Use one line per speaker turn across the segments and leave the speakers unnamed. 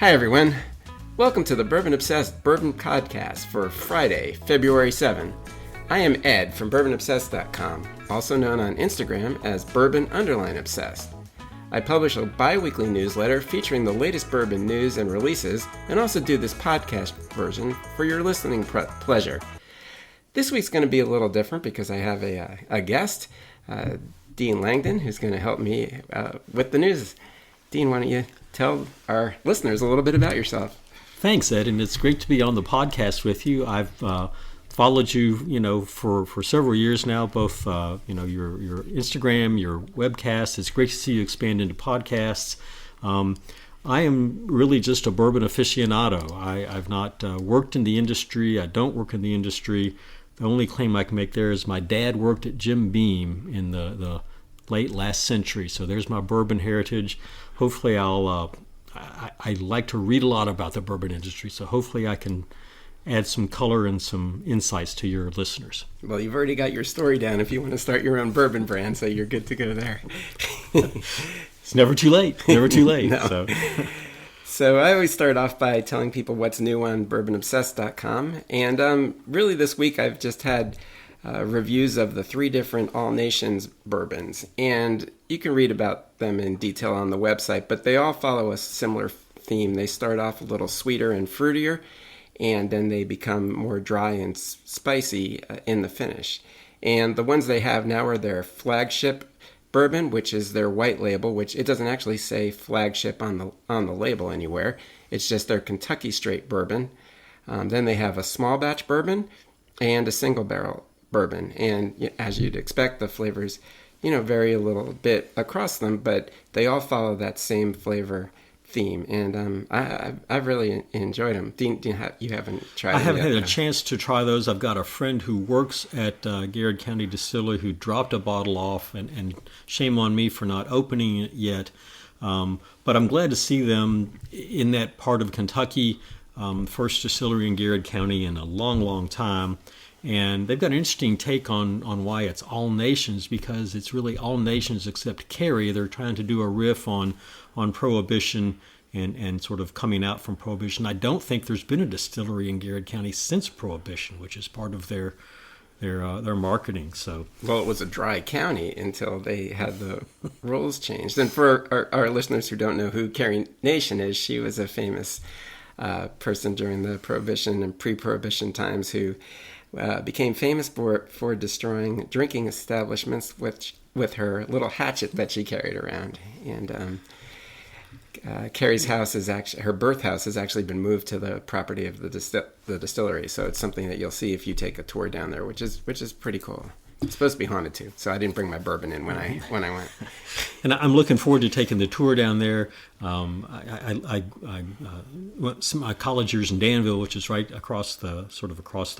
Hi everyone, welcome to the Bourbon Obsessed Bourbon Podcast for Friday, February 7. I am Ed from BourbonObsessed.com, also known on Instagram as Bourbon_Obsessed. I publish a bi-weekly newsletter featuring the latest bourbon news and releases, and also do this podcast version for your listening pleasure. This week's going to be a little different because I have a guest, Dean Langdon, who's going to help me with the news. Dean, why don't you tell our listeners a little bit about yourself?
Thanks, Ed, and it's great to be on the podcast with you. I've followed you, for several years now, both, your Instagram, your webcast. It's great to see you expand into podcasts. I am really just a bourbon aficionado. I've not worked in the industry. I don't work in the industry. The only claim I can make there is my dad worked at Jim Beam in the late last century. So there's my bourbon heritage. Hopefully I like to read a lot about the bourbon industry, so hopefully I can add some color and some insights to your listeners.
Well, you've already got your story down if you want to start your own bourbon brand, so you're good to go there.
It's never too late. Never too late.
No. So I always start off by telling people what's new on BourbonObsessed.com. And really this week I've just had reviews of the 3 different All Nations bourbons. And you can read about them in detail on the website, but they all follow a similar theme. They start off a little sweeter and fruitier, and then they become more dry and spicy in the finish. And the ones they have now are their flagship bourbon, which is their white label, which it doesn't actually say flagship on the label anywhere. It's just their Kentucky straight bourbon. Then they have a small batch bourbon and a single barrel bourbon. And as you'd expect, the flavors, vary a little bit across them, but they all follow that same flavor theme. And I've really enjoyed them. Dean, you haven't tried them
I haven't
yet,
had a chance to try those. I've got a friend who works at Garrett County Distillery who dropped a bottle off, and shame on me for not opening it yet. But I'm glad to see them in that part of Kentucky, first distillery in Garrett County in a long, long time. And they've got an interesting take on why it's all nations, because it's really all nations except Kerry. They're trying to do a riff on Prohibition and sort of coming out from Prohibition. I don't think there's been a distillery in Garrett County since Prohibition, which is part of their marketing. So,
well, it was a dry county until they had the rules changed. And for our listeners who don't know who Carrie Nation is, she was a famous person during the Prohibition and pre-Prohibition times who became famous for destroying drinking establishments with her little hatchet that she carried around. And Carrie's house her birth house has actually been moved to the property of the distillery. So it's something that you'll see if you take a tour down there, which is pretty cool. It's supposed to be haunted too, so I didn't bring my bourbon in when I went.
And I'm looking forward to taking the tour down there. I went some my college years in Danville, which is right across the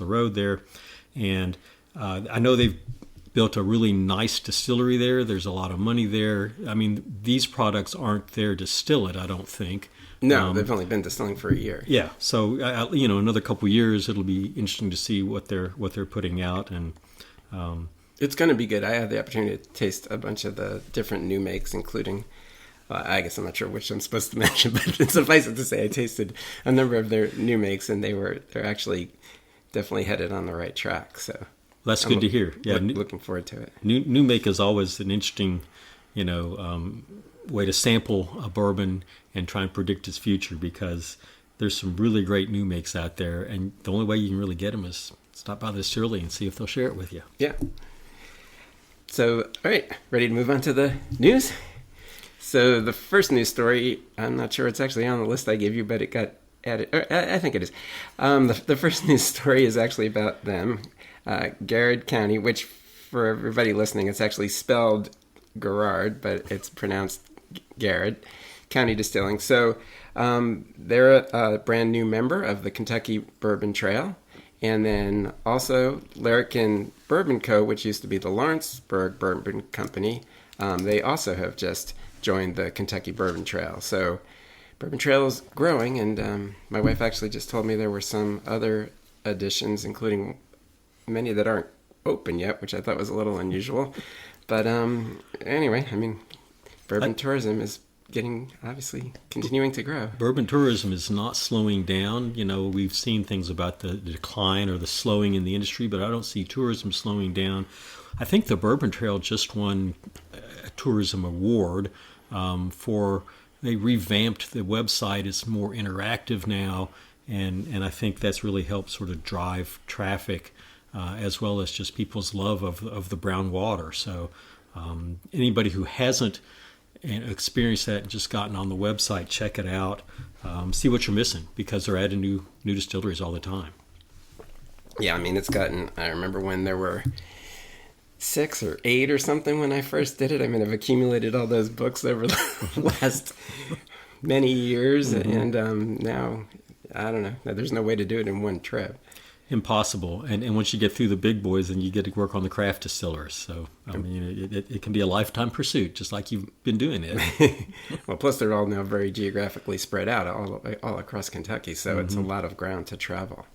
road there, and I know they've built a really nice distillery there. There's a lot of money there. I mean, these products aren't there to distill it, I don't think.
No, they've only been distilling for a year.
Yeah, so another couple of years, it'll be interesting to see what they're putting out. And
it's going to be good. I had the opportunity to taste a bunch of the different new makes, including, I guess I'm not sure which I'm supposed to mention, but suffice it to say, I tasted a number of their new makes, and they're actually definitely headed on the right track. So
that's good to hear. Yeah,
looking forward to it.
New make is always an interesting, way to sample a bourbon and try and predict its future, because there's some really great new makes out there, and the only way you can really get them is stop by the distillery and see if they'll share it with you.
Yeah. So, all right, ready to move on to the news? So the first news story, I'm not sure it's actually on the list I gave you, but it got added. I think it is. The first news story is actually about them, Garrett County, which for everybody listening, it's actually spelled Gerard, but it's pronounced Garrett County Distilling. So they're a brand new member of the Kentucky Bourbon Trail. And then also Larrikin Bourbon Co., which used to be the Lawrenceburg Bourbon Company, they also have just joined the Kentucky Bourbon Trail. So Bourbon Trail is growing, and my wife actually just told me there were some other additions, including many that aren't open yet, which I thought was a little unusual. But anyway, I mean, bourbon tourism is obviously continuing to grow.
Bourbon tourism is not slowing down. We've seen things about the decline or the slowing in the industry, but I don't see tourism slowing down. I think the Bourbon Trail just won a tourism award they revamped the website. It's more interactive now, and I think that's really helped sort of drive traffic as well as just people's love of the brown water. So anybody who hasn't experienced that and just gotten on the website, check it out, see what you're missing, because they're adding new distilleries all the time.
Yeah, I mean, I remember when there were 6 or 8 or something when I first did it. I mean, I've accumulated all those books over the last many years, and now, I don't know, there's no way to do it in one trip.
Impossible. And once you get through the big boys, then you get to work on the craft distillers. So, I mean, it can be a lifetime pursuit, just like you've been doing it.
Well, plus they're all now very geographically spread out all across Kentucky, so it's a lot of ground to travel.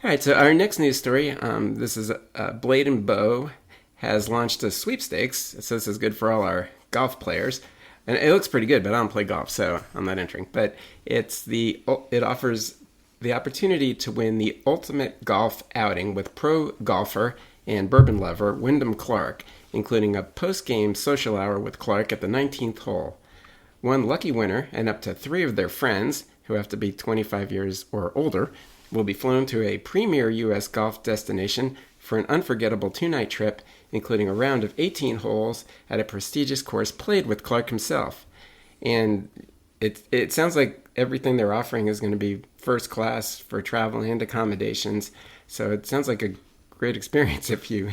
All right, so our next news story, this is Blade & Bow has launched a sweepstakes, so this is good for all our golf players. And it looks pretty good, but I don't play golf, so I'm not entering. But it offers the opportunity to win the ultimate golf outing with pro golfer and bourbon lover Wyndham Clark, including a post-game social hour with Clark at the 19th hole. One lucky winner and up to 3 of their friends, who have to be 25 years or older, will be flown to a premier U.S. golf destination for an unforgettable 2-night trip, including a round of 18 holes at a prestigious course played with Clark himself. And it sounds like everything they're offering is going to be first class for travel and accommodations. So it sounds like a great experience if you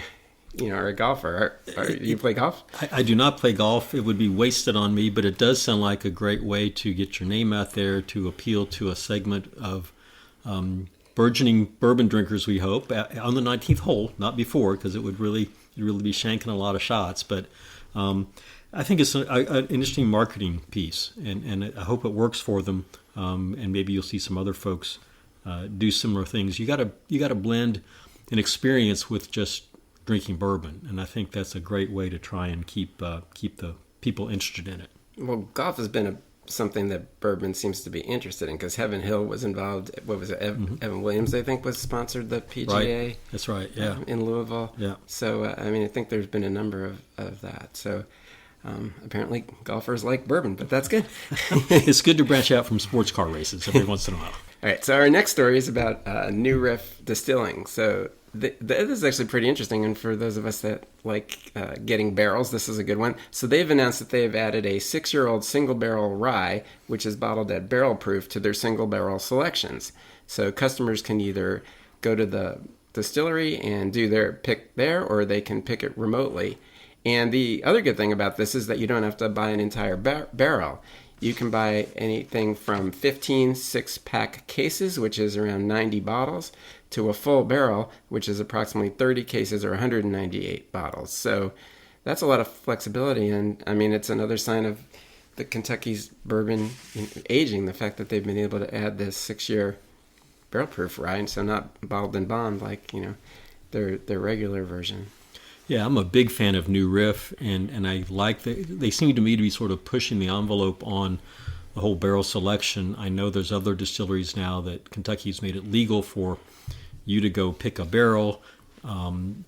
are a golfer. You play golf?
I do not play golf. It would be wasted on me, but it does sound like a great way to get your name out there, to appeal to a segment of burgeoning bourbon drinkers, we hope, on the 19th hole, not before, because it would really be shanking a lot of shots. But I think it's an interesting marketing piece, and I hope it works for them. And maybe you'll see some other folks do similar things. You got to blend an experience with just drinking bourbon, and I think that's a great way to try and keep the people interested in it.
Well, golf has been something that bourbon seems to be interested in, because Heaven Hill was involved. What was it? Evan Williams, I think, was sponsored the PGA.
Right. That's right. Yeah.
In Louisville.
Yeah.
So I mean, I think there's been a number of that. So apparently golfers like bourbon, but that's good.
It's good to branch out from sports car races every once in a while.
All right. So our next story is about New Riff Distilling. So this is actually pretty interesting, and for those of us that like getting barrels, this is a good one. So they've announced that they've added a 6-year-old single barrel rye, which is bottled at barrel proof, to their single barrel selections. So customers can either go to the distillery and do their pick there, or they can pick it remotely. And the other good thing about this is that you don't have to buy an entire barrel. You can buy anything from 15 6-pack cases, which is around 90 bottles, to a full barrel, which is approximately 30 cases or 198 bottles. So that's a lot of flexibility. And I mean, it's another sign of the Kentucky's bourbon aging, the fact that they've been able to add this 6-year barrel proof rye, and so not bottled and bond like, their regular version.
Yeah, I'm a big fan of New Riff, and I like they seem to me to be sort of pushing the envelope on the whole barrel selection. I know there's other distilleries now that Kentucky's made it legal for you to go pick a barrel. In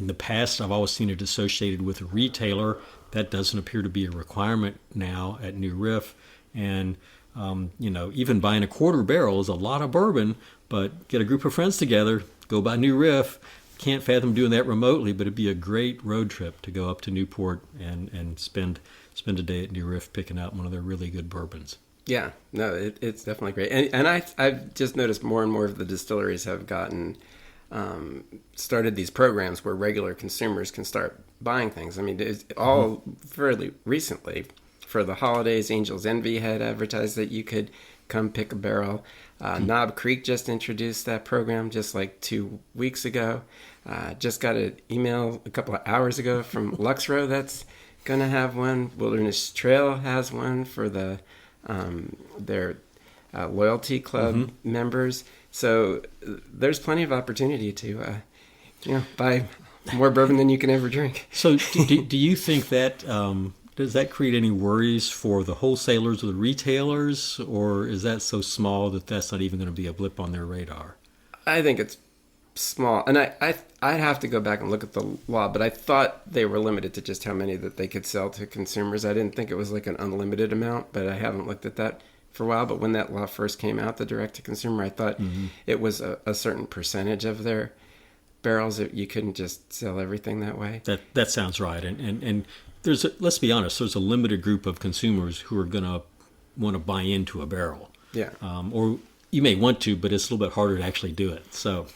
the past, I've always seen it associated with a retailer. That doesn't appear to be a requirement now at New Riff. And, even buying a quarter barrel is a lot of bourbon, but get a group of friends together, go buy New Riff. Can't fathom doing that remotely, but it'd be a great road trip to go up to Newport and spend a day at New Riff picking out one of their really good bourbons.
Yeah, no, it's definitely great. And I've just noticed more and more of the distilleries have started these programs where regular consumers can start buying things. I mean, it's all fairly recently. For the holidays, Angel's Envy had advertised that you could come pick a barrel. Knob Creek just introduced that program just like 2 weeks ago. Just got an email a couple of hours ago from Luxrow that's going to have one. Wilderness Trail has one for their loyalty club members. So there's plenty of opportunity to buy more bourbon than you can ever drink.
So do you think that Does that create any worries for the wholesalers or the retailers, or is that so small that that's not even going to be a blip on their radar?
I think it's small, and I'd have to go back and look at the law, but I thought they were limited to just how many that they could sell to consumers. I didn't think it was like an unlimited amount, but I haven't looked at that for a while. But when that law first came out, the direct to consumer, I thought it was a certain percentage of their barrels that you couldn't just sell everything that way.
That sounds right. And let's be honest, there's a limited group of consumers who are going to want to buy into a barrel.
Yeah.
Or you may want to, but it's a little bit harder to actually do it. So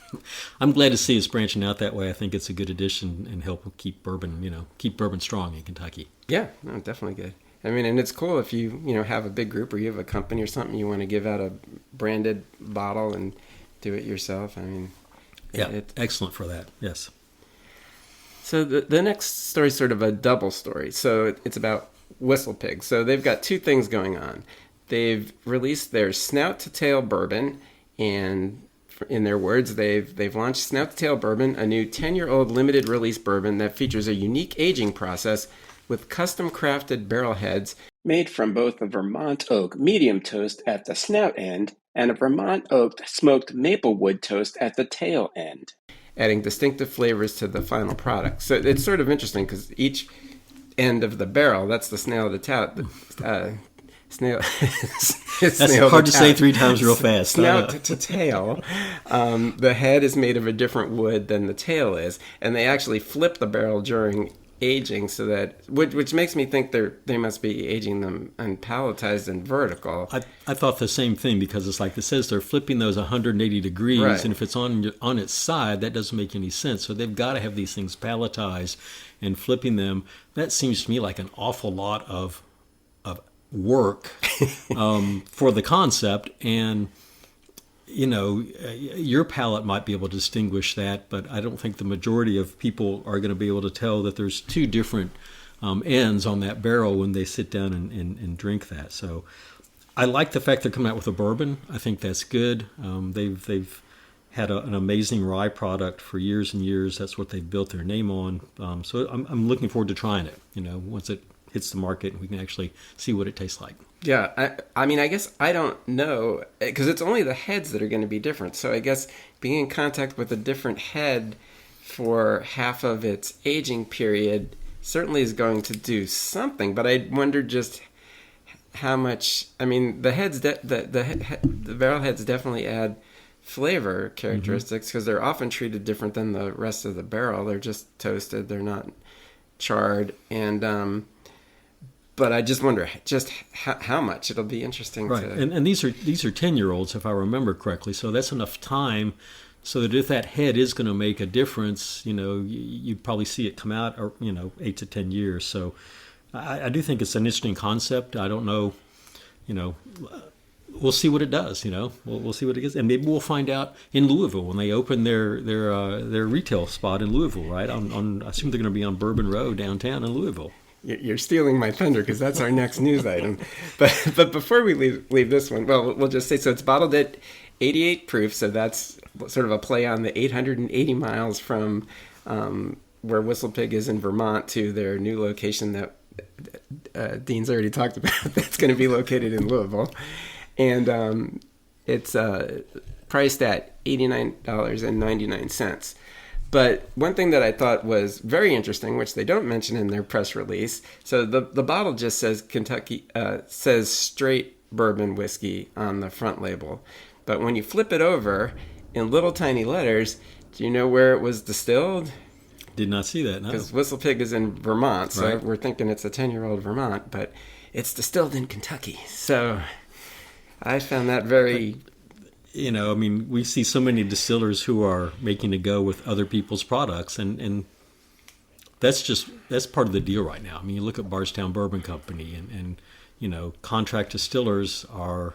I'm glad to see it's branching out that way. I think it's a good addition and help keep bourbon strong in Kentucky.
Yeah, no, definitely good. I mean, and it's cool if you have a big group or you have a company or something, you want to give out a branded bottle and do it yourself. I mean,
yeah, excellent for that. Yes.
So the next story is sort of a double story. So it's about Whistle Pig. So they've got two things going on. They've released their Snout to Tail Bourbon, and in their words, they've launched Snout to Tail Bourbon, a new 10-year-old limited release bourbon that features a unique aging process with custom crafted barrel heads made from both a Vermont oak medium toast at the snout end and a Vermont oak smoked maple wood toast at the tail end, adding distinctive flavors to the final product. So it's sort of interesting because each end of the barrel, that's the snail of the tout. Snail.
That's hard to say three times real fast.
Snout to tail. The head is made of a different wood than the tail is, and they actually flip the barrel during aging, so that which makes me think they must be aging them unpalletized and vertical.
I thought the same thing, because it's like it says they're flipping those 180 degrees,
right.
And if it's on its side, that doesn't make any sense. So they've got to have these things palletized, and flipping them. That seems to me like an awful lot of work for the concept, and your palate might be able to distinguish that, but I don't think the majority of people are going to be able to tell that there's two different ends on that barrel when they sit down and drink that. So I like the fact they're coming out with a bourbon. I think that's good. They've had an amazing rye product for years and years. That's what they've built their name on. So I'm looking forward to trying it, once it hits the market and we can actually see what it tastes like.
Yeah, I mean, I guess I don't know, because it's only the heads that are going to be different. So I guess being in contact with a different head for half of its aging period certainly is going to do something. But I wonder just how much. I mean, the heads, the barrel heads definitely add flavor characteristics, because they're often treated different than the rest of the barrel. They're just toasted. They're not charred, and but I just wonder just how much. It'll be interesting.
Right, and these are 10-year-olds, if I remember correctly. So that's enough time so that if that head is going to make a difference, you'd probably see it come out, 8 to 10 years. So I do think it's an interesting concept. I don't know, we'll see what it does. We'll see what it is, and maybe we'll find out in Louisville when they open their retail spot in Louisville. Right, I assume they're going to be on Bourbon Road downtown in Louisville.
You're stealing my thunder, because that's our next news item. But before we leave this one, well, we'll just say, so it's bottled at 88 proof, so that's sort of a play on the 880 miles from where Whistle Pig is in Vermont to their new location that Dean's already talked about, that's going to be located in Louisville. And it's priced at $89.99. But one thing that I thought was very interesting, which they don't mention in their press release, so the bottle just says Kentucky, says straight bourbon whiskey on the front label. But when you flip it over in little tiny letters, do you know where it was distilled?
Did not see that, no.
Because Whistle Pig is in Vermont, so
right.
We're thinking it's a 10-year-old Vermont, but it's distilled in Kentucky. So I found that very...
we see so many distillers who are making a go with other people's products, and that's part of the deal right now. I mean, you look at Bardstown Bourbon Company, and contract distillers are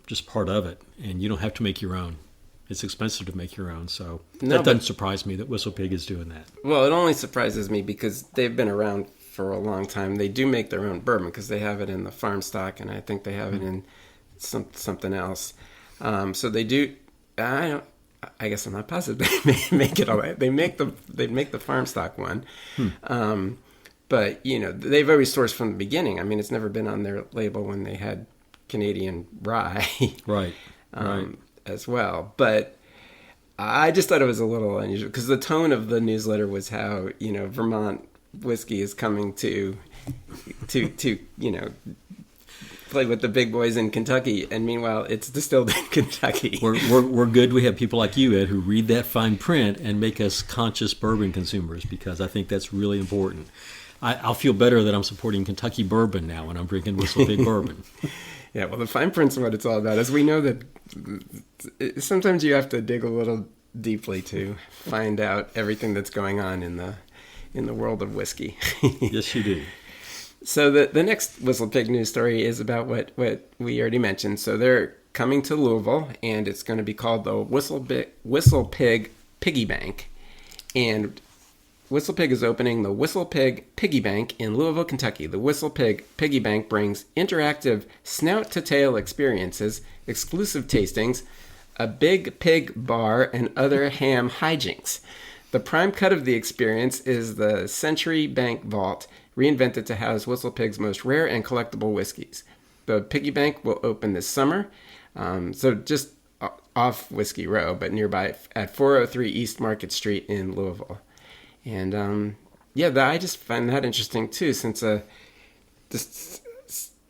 just part of it, and you don't have to make your own. It's expensive to make your own, so that doesn't surprise me that Whistle Pig is doing that.
Well, it only surprises me because they've been around for a long time. They do make their own bourbon because they have it in the farm stock, and I think they have it in something else. So they do. I guess I'm not positive they make it all right. They make the farm stock one, But, they've always sourced from the beginning. I mean, it's never been on their label when they had Canadian rye.
Right. Right.
As well. But I just thought it was a little unusual because the tone of the newsletter was how, Vermont whiskey is coming to play with the big boys in Kentucky, and meanwhile it's distilled in Kentucky.
We're good. We have people like you, Ed, who read that fine print and make us conscious bourbon consumers, because I think that's really important. I'll feel better that I'm supporting Kentucky bourbon now when I'm drinking Whistle Pig bourbon.
Yeah, well, the fine print's what it's all about. As we know that sometimes you have to dig a little deeply to find out everything that's going on in the world of whiskey.
Yes, you do. So
the next Whistle Pig news story is about what we already mentioned. So they're coming to Louisville, and it's going to be called the Whistle Pig Piggy Bank. And Whistle Pig is opening the Whistle Pig Piggy Bank in Louisville, Kentucky. The Whistle Pig Piggy Bank brings interactive snout-to-tail experiences, exclusive tastings, a big pig bar, and other ham hijinks. The prime cut of the experience is the Century Bank Vault, reinvented to house Whistle Pig's most rare and collectible whiskeys. The Piggy Bank will open this summer, so just off Whiskey Row, but nearby at 403 East Market Street in Louisville. And I just find that interesting too, since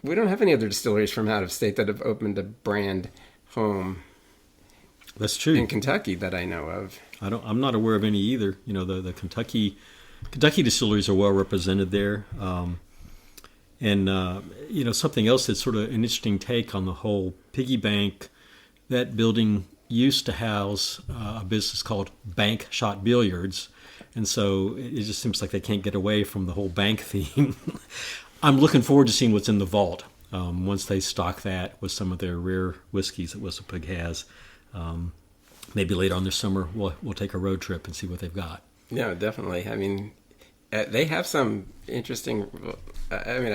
we don't have any other distilleries from out of state that have opened a brand home.
That's true.
In Kentucky that I know of.
I'm not aware of any either. The Kentucky distilleries are well represented there. Something else that's sort of an interesting take on the whole piggy bank, that building used to house a business called Bank Shot Billiards. And so it just seems like they can't get away from the whole bank theme. I'm looking forward to seeing what's in the vault once they stock that with some of their rare whiskeys that Whistle Pig has. Maybe later on this summer, we'll take a road trip and see what they've got.
Yeah, definitely. I mean, they have some interesting. I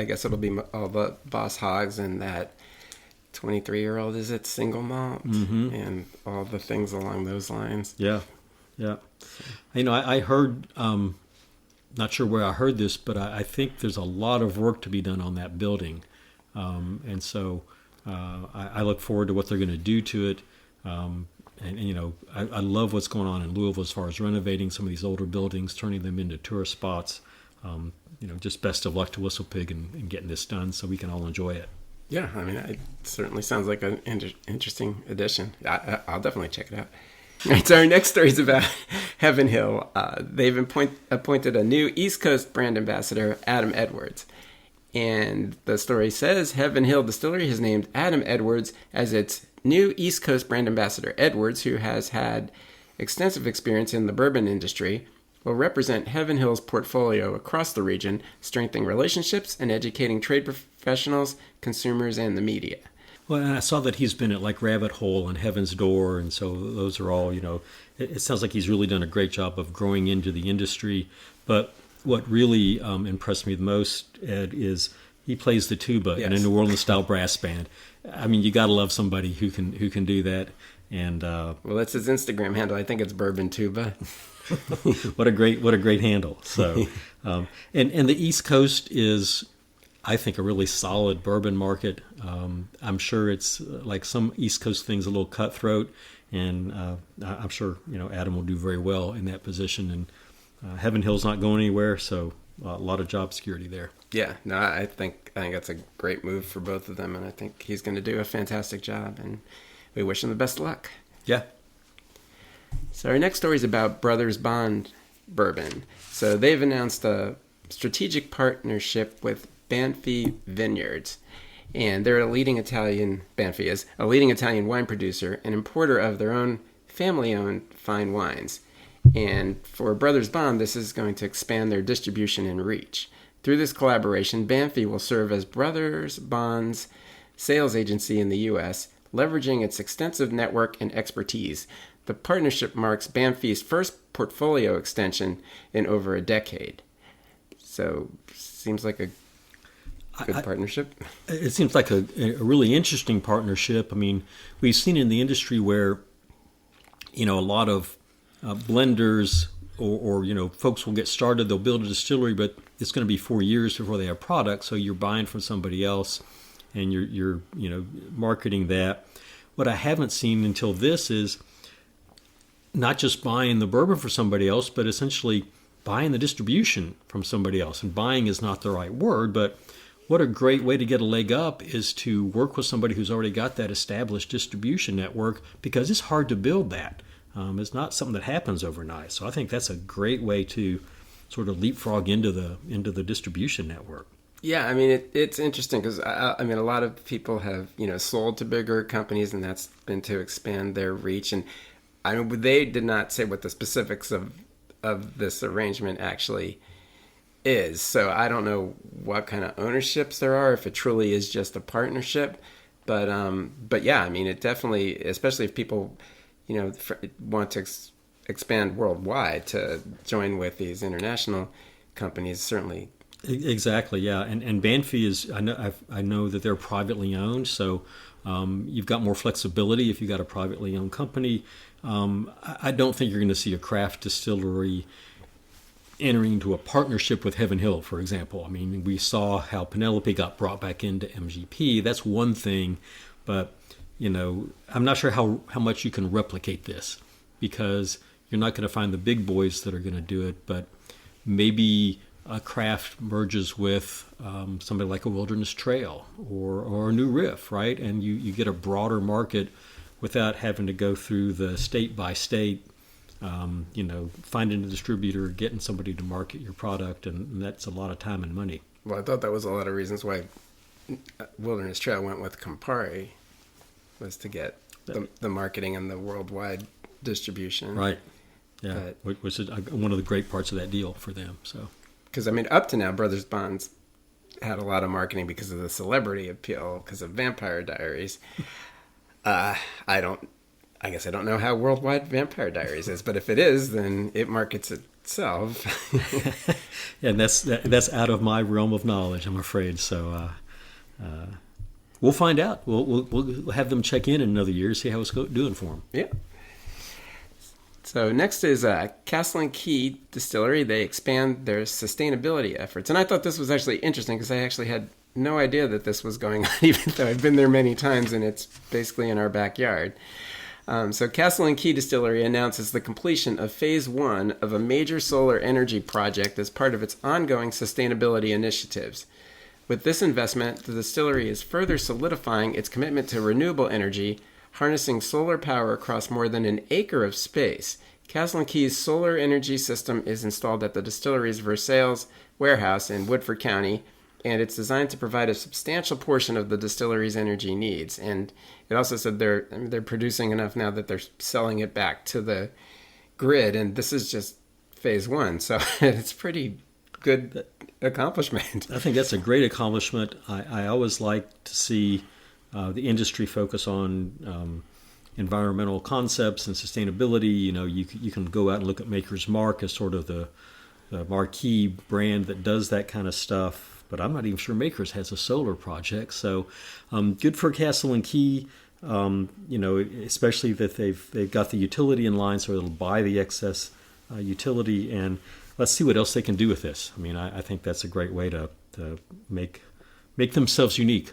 guess it'll be all the Boss Hogs and that 23-year-old, is it, single malt, and all the things along those lines.
Yeah. I heard. Not sure where I heard this, but I think there's a lot of work to be done on that building, and so I look forward to what they're going to do to it. I love what's going on in Louisville as far as renovating some of these older buildings, turning them into tourist spots. Just best of luck to Whistle Pig in getting this done so we can all enjoy it.
Yeah, I mean, it certainly sounds like an interesting addition. I'll definitely check it out. All right, so our next story is about Heaven Hill. They've appointed a new East Coast brand ambassador, Adam Edwards. And the story says Heaven Hill Distillery has named Adam Edwards as its new East Coast brand ambassador. Edwards, who has had extensive experience in the bourbon industry, will represent Heaven Hill's portfolio across the region, strengthening relationships and educating trade professionals, consumers, and the media.
Well, and I saw that he's been at like Rabbit Hole and Heaven's Door, and so those are all, it sounds like he's really done a great job of growing into the industry. But what really impressed me the most, Ed, is he plays the tuba in a New Orleans-style brass band. I mean, you got to love somebody who can do that. And well,
that's his Instagram handle. I think it's Bourbon Tuba.
What a great handle. So, and the East Coast is, I think, a really solid bourbon market. I'm sure it's like some East Coast things a little cutthroat, and I'm sure Adam will do very well in that position. And Heaven Hill's not going anywhere, so a lot of job security there.
Yeah, no, I think that's a great move for both of them, and I think he's going to do a fantastic job, and we wish him the best of luck.
Yeah.
So our next story is about Brothers Bond Bourbon. So they've announced a strategic partnership with Banfi Vineyards, and they're Banfi is a leading Italian wine producer and importer of their own family-owned fine wines. And for Brothers Bond, this is going to expand their distribution and reach. Through this collaboration, Banfi will serve as Brothers Bond's sales agency in the U.S., leveraging its extensive network and expertise. The partnership marks Banfi's first portfolio extension in over a decade. So, seems like a good partnership.
It seems like a really interesting partnership. I mean, we've seen in the industry where, a lot of blenders or folks will get started, they'll build a distillery, but it's going to be 4 years before they have product. So you're buying from somebody else, and you're marketing that. What I haven't seen until this is not just buying the bourbon for somebody else, but essentially buying the distribution from somebody else. And buying is not the right word, but what a great way to get a leg up is to work with somebody who's already got that established distribution network, because it's hard to build that. It's not something that happens overnight. So I think that's a great way to sort of leapfrog into the distribution network.
Yeah, I mean, it's interesting because, I mean, a lot of people have, sold to bigger companies, and that's been to expand their reach. And I mean, they did not say what the specifics of this arrangement actually is. So I don't know what kind of ownerships there are, if it truly is just a partnership. But yeah, I mean, it definitely, especially if people, want to expand worldwide, to join with these international companies, certainly.
Exactly, yeah, and Banfi is, I know that they're privately owned, so you've got more flexibility if you've got a privately owned company. I don't think you're going to see a craft distillery entering into a partnership with Heaven Hill, for example. I mean, we saw how Penelope got brought back into MGP. That's one thing, but I'm not sure how much you can replicate this, because you're not going to find the big boys that are going to do it, but maybe a craft merges with somebody like a Wilderness Trail or a New Riff, right? And you get a broader market without having to go through the state by state, finding a distributor, getting somebody to market your product, and that's a lot of time and money.
Well, I thought that was a lot of reasons why Wilderness Trail went with Campari, was to get the marketing and the worldwide distribution.
Right. Yeah, which is one of the great parts of that deal for them. So,
because I mean, up to now, Brothers Bonds had a lot of marketing because of the celebrity appeal, because of Vampire Diaries. I guess I don't know how worldwide Vampire Diaries is, but if it is, then it markets itself.
Yeah, and that's out of my realm of knowledge, I'm afraid. So we'll find out. We'll have them check in another year, see how it's doing for them.
Yeah. So next is Castle and Key Distillery. They expand their sustainability efforts. And I thought this was actually interesting because I actually had no idea that this was going on, even though I've been there many times and it's basically in our backyard. So Castle and Key Distillery announces the completion of Phase 1 of a major solar energy project as part of its ongoing sustainability initiatives. With this investment, the distillery is further solidifying its commitment to renewable energy, harnessing solar power across more than an acre of space. Castle and Key's solar energy system is installed at the distillery's Versailles warehouse in Woodford County, and it's designed to provide a substantial portion of the distillery's energy needs. And it also said they're producing enough now that they're selling it back to the grid, and this is just Phase 1, so it's pretty good accomplishment.
I think that's a great accomplishment. I always like to see the industry focus on environmental concepts and sustainability. You can go out and look at Maker's Mark as sort of the marquee brand that does that kind of stuff. But I'm not even sure Maker's has a solar project. So good for Castle and Key. Especially that they've got the utility in line, so it'll buy the excess utility. And let's see what else they can do with this. I mean, I think that's a great way to make themselves unique.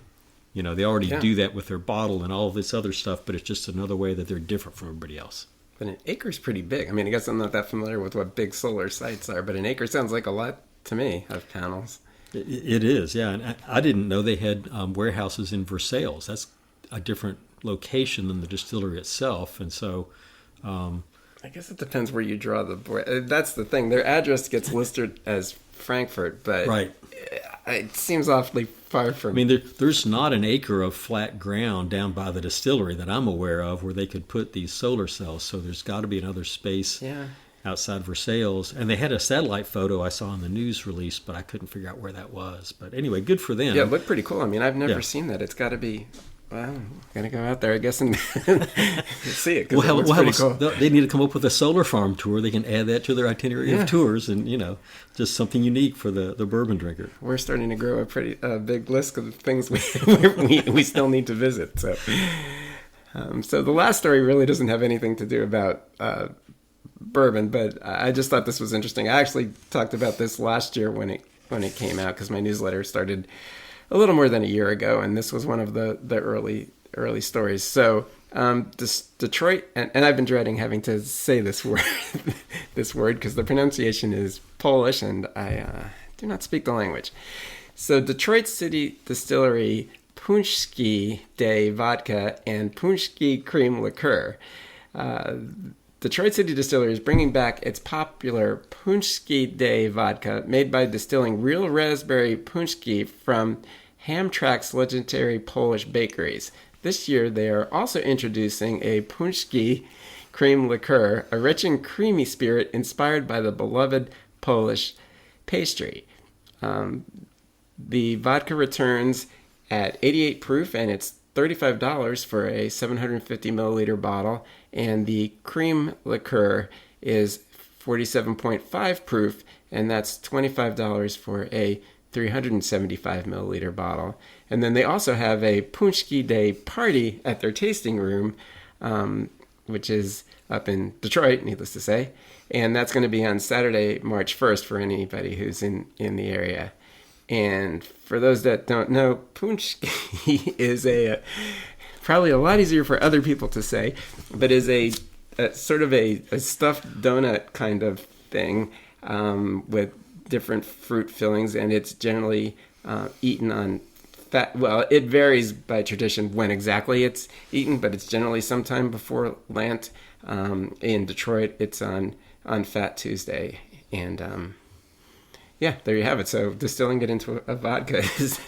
They already do that with their bottle and all of this other stuff, but it's just another way that they're different from everybody else.
But an acre's pretty big. I mean, I guess I'm not that familiar with what big solar sites are, but an acre sounds like a lot to me of panels.
It is, yeah. And I didn't know they had warehouses in Versailles. That's a different location than the distillery itself. And so
I guess it depends where you draw the... That's the thing. Their address gets listed as Frankfurt, but
right.
It seems awfully far from...
I mean, there's not an acre of flat ground down by the distillery that I'm aware of where they could put these solar cells. So there's got to be another space outside Versailles. And they had a satellite photo I saw in the news release, but I couldn't figure out where that was. But anyway, good for them.
Yeah, it looked pretty cool. I mean, I've never seen that. It's got to be... Well, gotta go out there, I guess, and see it.
Well, cool. They need to come up with a solar farm tour. They can add that to their itinerary of tours, and just something unique for the bourbon drinker.
We're starting to grow a pretty big list of things we still need to visit. So the last story really doesn't have anything to do about bourbon, but I just thought this was interesting. I actually talked about this last year when it came out, because my newsletter started a little more than a year ago, and this was one of the early stories. So Detroit, and I've been dreading having to say this word because the pronunciation is Polish, and I do not speak the language. So Detroit City Distillery Punschki Day Vodka and Punschki Cream Liqueur. Detroit City Distillery is bringing back its popular Punschki Day vodka, made by distilling real raspberry punschki from Hamtramck's legendary Polish bakeries. This year, they are also introducing a Punschki cream liqueur, a rich and creamy spirit inspired by the beloved Polish pastry. The vodka returns at 88 proof, and it's $35 for a 750 milliliter bottle, and the cream liqueur is 47.5 proof, and that's $25 for a 375 milliliter bottle. And then they also have a Punschki Day party at their tasting room, which is up in Detroit, needless to say, and that's going to be on Saturday, March 1st for anybody who's in the area. And for those that don't know, punschki is probably a lot easier for other people to say, but is a sort of a stuffed donut kind of thing with different fruit fillings, and it's generally eaten on fat. Well, it varies by tradition when exactly it's eaten, but it's generally sometime before Lent. In Detroit, it's on Fat Tuesday, and yeah, there you have it. So distilling it into a vodka is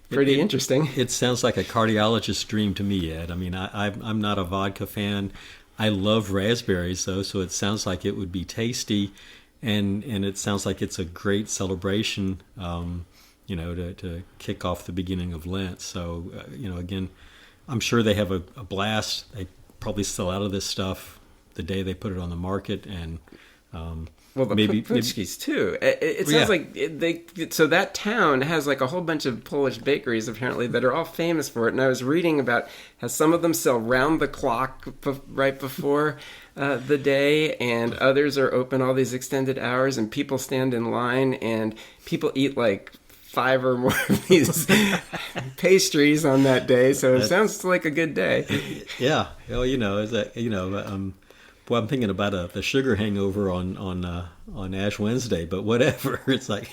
pretty interesting.
It sounds like a cardiologist's dream to me, Ed. I mean, I'm not a vodka fan. I love raspberries, though, so it sounds like it would be tasty, and it sounds like it's a great celebration, to kick off the beginning of Lent. So, again, I'm sure they have a blast. They probably sell out of this stuff the day they put it on the market, and
well, the punschkis too. It sounds like so that town has like a whole bunch of Polish bakeries apparently that are all famous for it. And I was reading about how some of them sell round the clock right before the day, and others are open all these extended hours, and people stand in line, and people eat like 5 or more of these pastries on that day. So it sounds like a good day.
Yeah. Well, is that well, I'm thinking about the sugar hangover on Ash Wednesday, but whatever. It's like,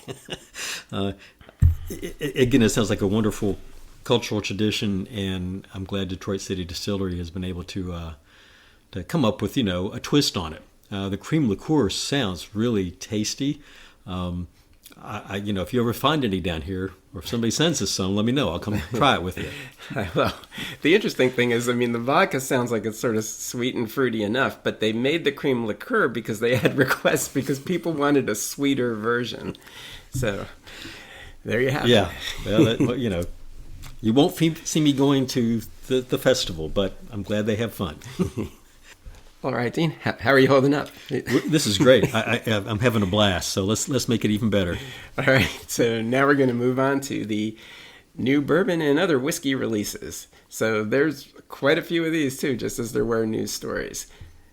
again, it sounds like a wonderful cultural tradition, and I'm glad Detroit City Distillery has been able to come up with a twist on it. The cream liqueur sounds really tasty. If you ever find any down here, or if somebody sends us some, let me know. I'll come try it with you.
Well, the interesting thing is, the vodka sounds like it's sort of sweet and fruity enough, but they made the cream liqueur because they had requests because people wanted a sweeter version. So there you have it.
Yeah. Well, you won't see me going to the festival, but I'm glad they have fun.
All right, Dean. How are you holding up?
This is great. I'm having a blast. So let's make it even better.
All right. So now we're going to move on to the new bourbon and other whiskey releases. So there's quite a few of these too, just as there were news stories.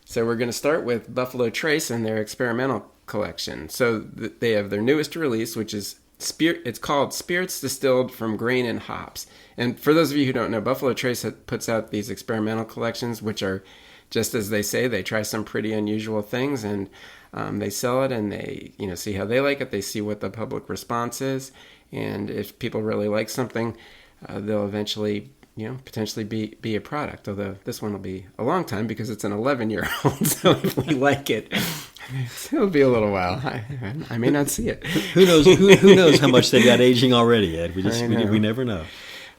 So we're going to start with Buffalo Trace and their experimental collection. So they have their newest release, which is it's called Spirits Distilled from Grain and Hops. And for those of you who don't know, Buffalo Trace puts out these experimental collections, which are, just as they say, they try some pretty unusual things, and they sell it, and they see how they like it. They see what the public response is, and if people really like something, they'll eventually potentially be a product. Although this one will be a long time because it's an 11-year-old. So if we like it, it'll be a little while. I may not see it.
Who knows? Who knows how much they got aging already, Ed? We never know.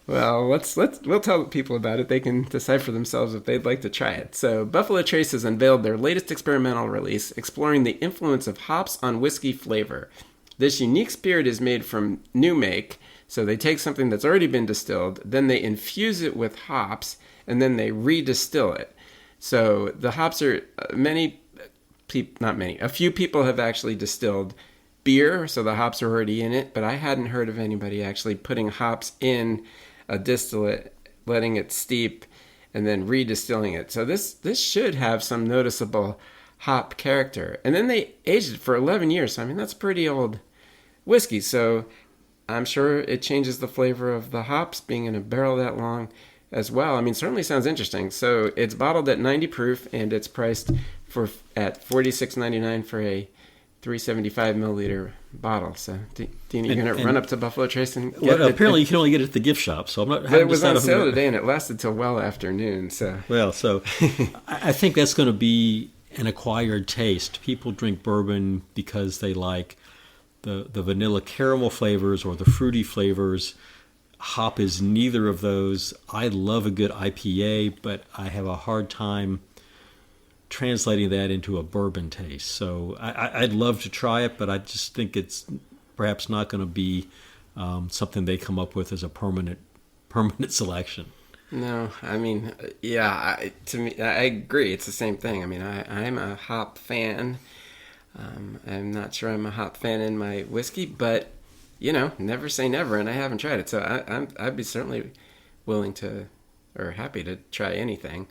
Well, we'll tell people about it. They can decide for themselves if they'd like to try it. So Buffalo Trace has unveiled their latest experimental release, exploring the influence of hops on whiskey flavor. This unique spirit is made from new make, so they take something that's already been distilled, then they infuse it with hops, and then they redistill it. So the hops are a few people have actually distilled beer, so the hops are already in it, but I hadn't heard of anybody actually putting hops in a distillate, letting it steep, and then redistilling it. So this should have some noticeable hop character. And then they aged it for 11 years. So, I mean, that's pretty old whiskey. So I'm sure it changes the flavor of the hops being in a barrel that long as well. I mean, certainly sounds interesting. So it's bottled at 90 proof, and it's priced at $46.99 for a 375 milliliter bottle. So, Dean, you're going to run up to Buffalo Trace and get it?
Apparently, you can only get it at the gift shop. So I'm not.
But it was on sale today, and it lasted till well after noon. So
I think that's going to be an acquired taste. People drink bourbon because they like the vanilla caramel flavors or the fruity flavors. Hop is neither of those. I love a good IPA, but I have a hard time translating that into a bourbon taste. So I'd love to try it, but I just think it's perhaps not going to be something they come up with as a permanent selection.
No, I mean, yeah, to me, I agree. It's the same thing. I mean, I'm a hop fan. I'm not sure I'm a hop fan in my whiskey, but never say never, and I haven't tried it. So I'd be certainly willing to, or happy to try anything.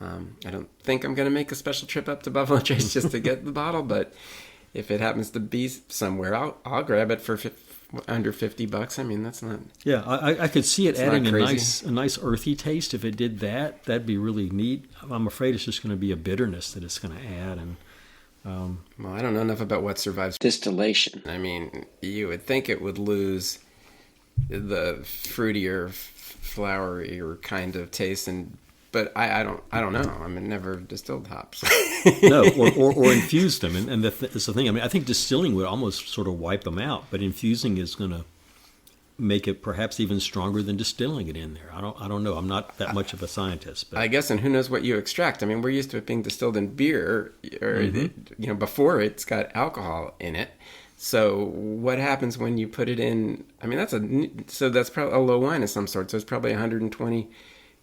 I don't think I'm going to make a special trip up to Buffalo Trace just to get the bottle, but if it happens to be somewhere, I'll grab it for under $50. I mean, that's not.
Yeah, I could see it adding a nice earthy taste. If it did that, that'd be really neat. I'm afraid it's just going to be a bitterness that it's going to add, and.
Well, I don't know enough about what survives distillation. I mean, you would think it would lose the fruitier, flowerier kind of taste, but I don't know. I mean, never distilled hops.
No, or infused them, and that's the thing. I mean, I think distilling would almost sort of wipe them out, but infusing is going to make it perhaps even stronger than distilling it in there. I don't know. I'm not that much of a scientist. But.
I guess, and who knows what you extract. I mean, we're used to it being distilled in beer, or before it's got alcohol in it. So what happens when you put it in? I mean, that's probably a low wine of some sort. So it's probably 120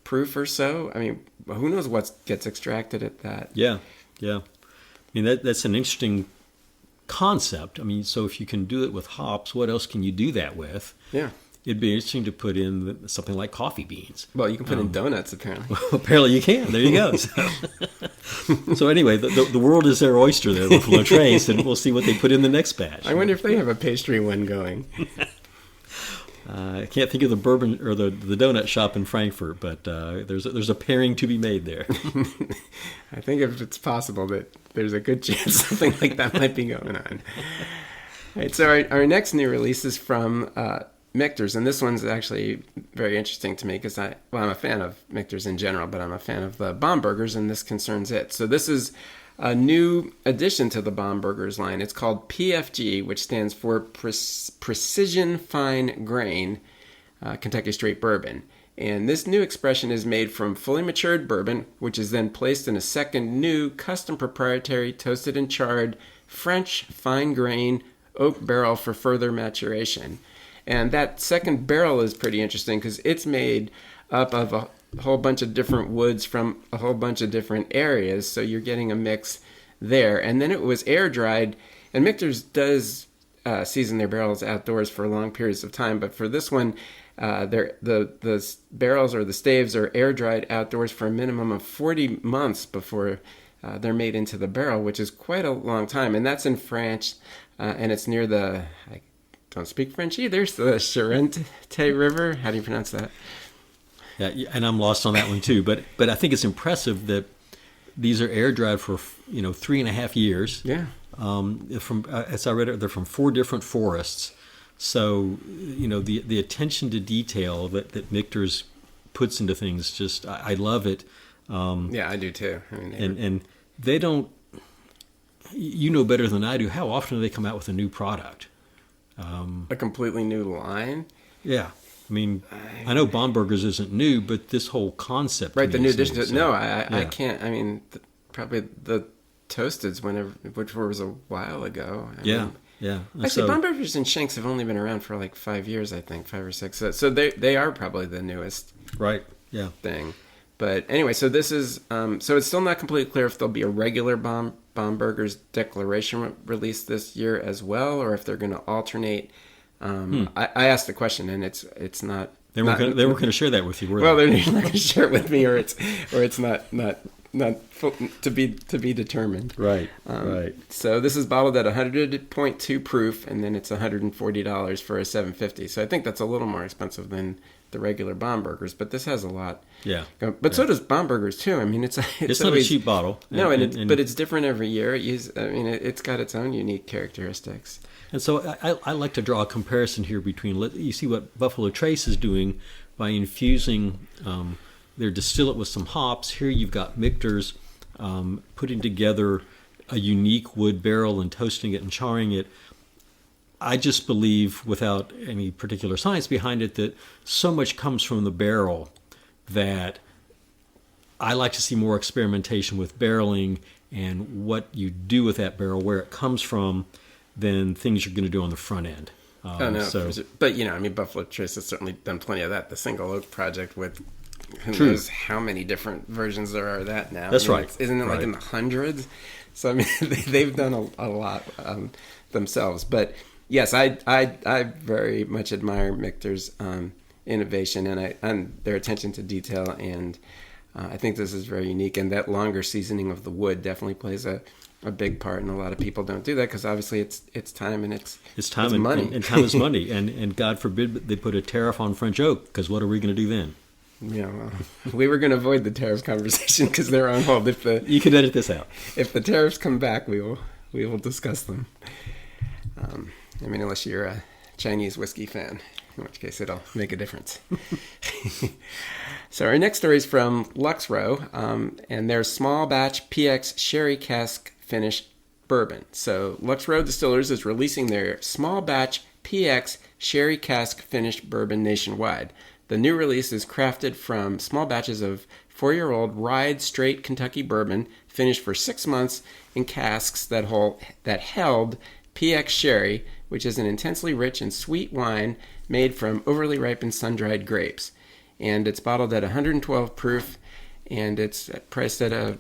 proof or so. I mean, who knows what gets extracted at that?
Yeah. I mean, that's an interesting concept. I mean, so if you can do it with hops, what else can you do that with?
Yeah.
It'd be interesting to put in something like coffee beans.
Well, you can put in donuts, apparently.
Well, apparently you can. There you go. So anyway, the world is their oyster there, Buffalo Trace, and we'll see what they put in the next batch.
I wonder if they have a pastry one going.
I can't think of the bourbon or the donut shop in Frankfurt, but there's a pairing to be made there.
I think if it's possible that there's a good chance something like that might be going on. All right, so our next new release is from Michter's, and this one's actually very interesting to me because I'm a fan of Michter's in general, but I'm a fan of the Bomburgers, and this concerns it. So this is a new addition to the Bomburgers line. It's called PFG, which stands for Precision Fine Grain Kentucky Straight Bourbon. And this new expression is made from fully matured bourbon, which is then placed in a second new custom proprietary toasted and charred French fine grain oak barrel for further maturation. And that second barrel is pretty interesting because it's made up of a whole bunch of different woods from a whole bunch of different areas. So you're getting a mix there. And then it was air dried. And Michter's does season their barrels outdoors for long periods of time. But for this one, the barrels or the staves are air dried outdoors for a minimum of 40 months before they're made into the barrel, which is quite a long time. And that's in France. And it's near I don't speak French either. So the Charente River. How do you pronounce that?
Yeah, and I'm lost on that one too. But I think it's impressive that these are air dried for 3.5 years.
Yeah.
From as I read it, they're from 4 different forests. So the attention to detail that Michter's puts into things, just I love it.
Yeah, I do too. I mean,
and they don't. You know better than I do. How often do they come out with a new product?
A completely new line?
Yeah. I mean, I know Bomburgers isn't new, but this whole concept.
Right, the new addition. I can't. I mean, probably the Toasteds, which was a while ago.
Yeah.
Actually, Bomburgers and Shanks have only been around for like 5 years, I think, 5 or 6. So they are probably the newest.
Right. Yeah.
Thing. But anyway, so this is. So it's still not completely clear if there'll be a regular Bomburgers Declaration release this year as well, or if they're going to alternate. I asked the question, and it's not.
They weren't going to share that with you, were they?
Well, they're not going to share it with me, or it's not to be determined.
Right, right.
So this is bottled at 100.2 proof, and then it's $140 for a 750. So I think that's a little more expensive than the regular Bombergers, but this has a lot.
Yeah.
But so does Bombergers too. I mean, it's
not
always,
a cheap bottle.
No, but it's different every year. It's got its own unique characteristics.
And so I like to draw a comparison here between, you see what Buffalo Trace is doing by infusing their distillate with some hops. Here you've got Michter's putting together a unique wood barrel and toasting it and charring it. I just believe, without any particular science behind it, that so much comes from the barrel that I like to see more experimentation with barreling and what you do with that barrel, where it comes from, than things you're going to do on the front end.
But Buffalo Trace has certainly done plenty of that. The Single Oak Project with who knows how many different versions there are of that now.
That's right.
Isn't it like in the hundreds? So they've done a lot themselves. But yes, I very much admire Michter's innovation and their attention to detail, and I think this is very unique. And that longer seasoning of the wood definitely plays a big part, and a lot of people don't do that because obviously it's time and it's
time and money. And time is money, and God forbid they put a tariff on French oak, because what are we going to do then?
Yeah, well, we were going to avoid the tariff conversation because they're on hold.
You can edit this out.
If the tariffs come back, we will discuss them. Unless you're a Chinese whiskey fan, in which case it'll make a difference. So our next story is from Lux Row, and their small batch PX sherry cask finish bourbon. So Lux Row Distillers is releasing their small batch PX sherry cask finished bourbon nationwide. The new release is crafted from small batches of 4-year-old ride straight Kentucky bourbon finished for 6 months in casks that held PX sherry, which is an intensely rich and sweet wine made from overly ripened sun-dried grapes. And it's bottled at 112 proof, and it's priced at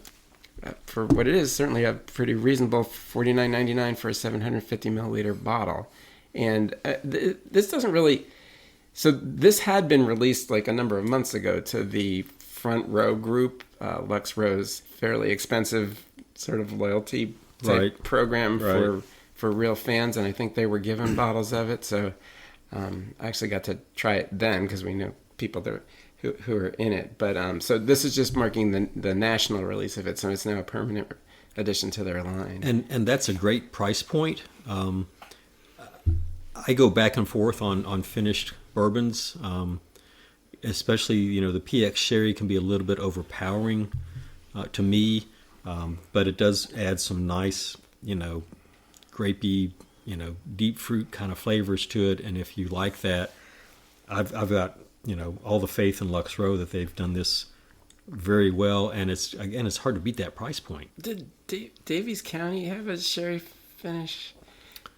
for what it is, certainly a pretty reasonable $49.99 for a 750 milliliter bottle. And this doesn't really... So this had been released like a number of months ago to the Front Row group, Lux Row's fairly expensive sort of loyalty type program for real fans, and I think they were given bottles of it. So I actually got to try it then because we know people who are in it. But so this is just marking the national release of it, so it's now a permanent addition to their line.
And that's a great price point. I go back and forth on finished bourbons, especially the PX sherry can be a little bit overpowering to me, but it does add some nice grapey, deep fruit kind of flavors to it. And if you like that, I've got all the faith in Lux Row that they've done this very well, and it's hard to beat that price point.
Did Davies County have a sherry finish?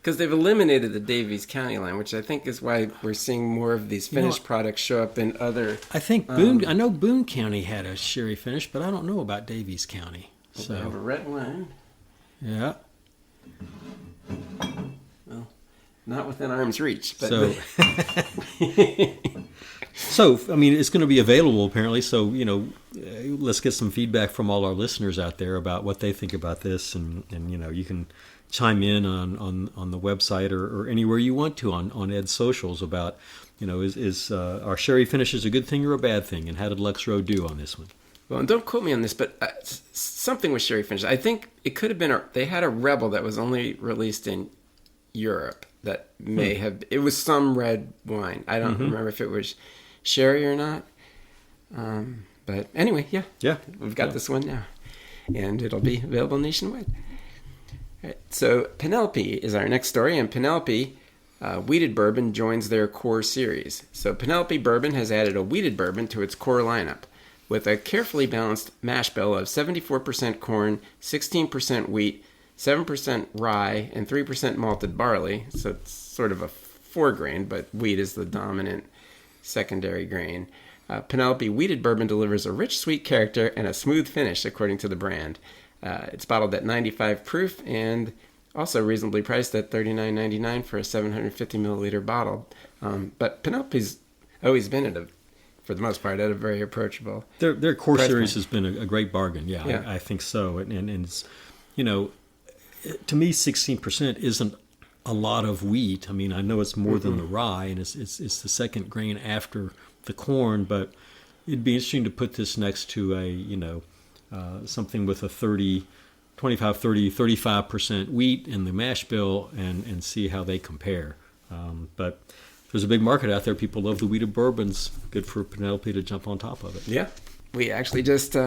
Because they've eliminated the Davies County line, which I think is why we're seeing more of these finished products show up in other...
I think Boone... I know Boone County had a sherry finish, but I don't know about Davies County.
So they have a red wine.
Yeah.
Well, not within arm's reach. But
So, it's going to be available apparently. So, let's get some feedback from all our listeners out there about what they think about this, and you can chime in on the website or anywhere you want to on Ed's socials about, is our sherry finishes a good thing or a bad thing, and how did Lux Row do on this one?
Well, and don't quote me on this, but something with sherry finish. I think it could have been they had a Rebel that was only released in Europe that may have... It was some red wine. I don't remember if it was sherry or not. But anyway, yeah. We've got this one now, and it'll be available nationwide. All right, so Penelope is our next story, and Penelope Wheated Bourbon joins their core series. So Penelope Bourbon has added a wheated bourbon to its core lineup with a carefully balanced mash bill of 74% corn, 16% wheat, 7% rye, and 3% malted barley. So it's sort of a 4-grain, but wheat is the dominant secondary grain. Penelope Wheated Bourbon delivers a rich, sweet character and a smooth finish, according to the brand. It's bottled at 95 proof and also reasonably priced at $39.99 for a 750 milliliter bottle. But Penelope's always been a for the most part, at a very approachable.
Their core
price
series
point.
has been a great bargain. Yeah. I think so. And it's, to me, 16% isn't a lot of wheat. I mean, I know it's more than the rye, and it's the second grain after the corn, but it'd be interesting to put this next to something with a 35% wheat in the mash bill and see how they compare. But there's a big market out there. People love the wheat of bourbons. Good for Penelope to jump on top of it.
Yeah. We actually just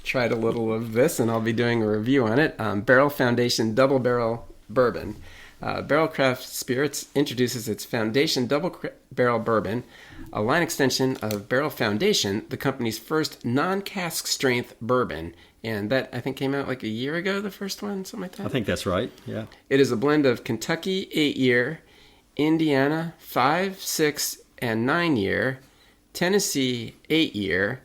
tried a little of this, and I'll be doing a review on it. Barrel Foundation Double Barrel Bourbon. Barrel Craft Spirits introduces its Foundation Double Barrel Bourbon, a line extension of Barrel Foundation, the company's first non-cask strength bourbon. And that, I think, came out like a year ago, the first one, something like that?
I think that's right, yeah.
It is a blend of Kentucky 8-year, Indiana 5, 6, and 9-year, Tennessee 8-year,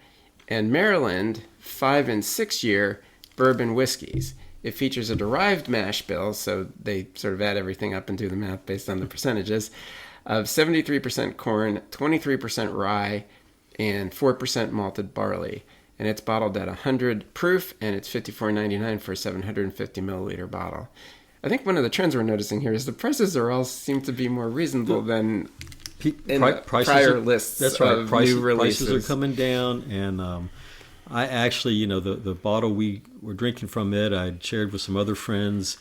and Maryland 5 and 6-year bourbon whiskeys. It features a derived mash bill, so they sort of add everything up and do the math based on the percentages, of 73% corn, 23% rye, and 4% malted barley. And it's bottled at 100 proof, and it's $54.99 for a 750 milliliter bottle. I think one of the trends we're noticing here is the prices seem to be more reasonable than in prior lists.
That's right.
Of new releases.
Prices are coming down, and I actually, the bottle we were drinking from it, I shared with some other friends,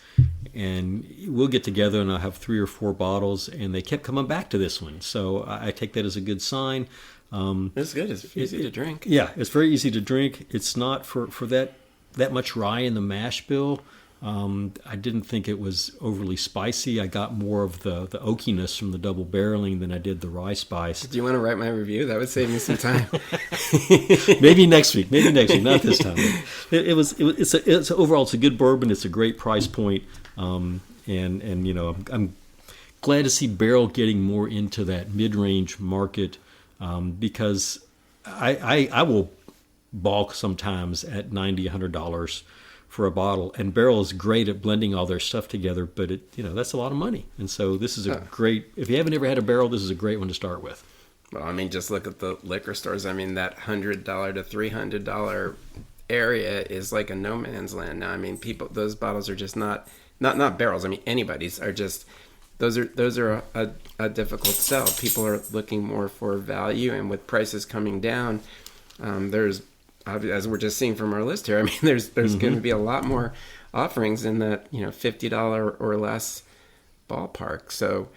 and we'll get together and I'll have 3 or 4 bottles, and they kept coming back to this one. So I take that as a good sign.
It's good. It's easy to drink.
Yeah, it's very easy to drink. It's not for that much rye in the mash bill. I didn't think it was overly spicy. I got more of the oakiness from the double barreling than I did the rye spice.
Do you want to write my review? That would save me some time.
Maybe next week, not this time. It's overall, it's a good bourbon. It's a great price point. I'm glad to see Barrel getting more into that mid-range market, because I will balk sometimes at $90, $100 for a bottle, and Barrel is great at blending all their stuff together, but that's a lot of money. And so this is a great, if you haven't ever had a Barrel, this is a great one to start with.
Well, I mean, just look at the liquor stores. I mean, that $100 to $300 area is like a no man's land now. I mean, those bottles are just not Barrels. I mean, anybody's are just, those are a difficult sell. People are looking more for value, and with prices coming down, there's, as we're just seeing from our list here, I mean, there's going to be a lot more offerings in that $50 or less ballpark. So,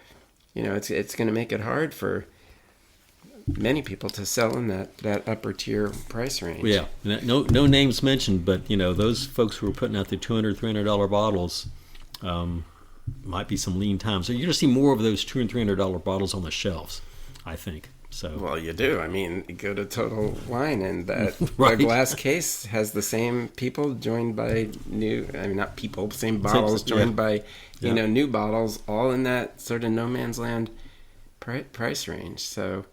it's going to make it hard for many people to sell in that upper tier price range.
Yeah, no names mentioned, but those folks who are putting out the $200, $300 bottles, might be some lean times. So you're going to see more of those $200 and $300 bottles on the shelves, I think. So.
Well, you do. I mean, you go to Total Wine, and that
right.
the glass case has the same people joined by same bottles joined by, new bottles, all in that sort of no man's land price range. So,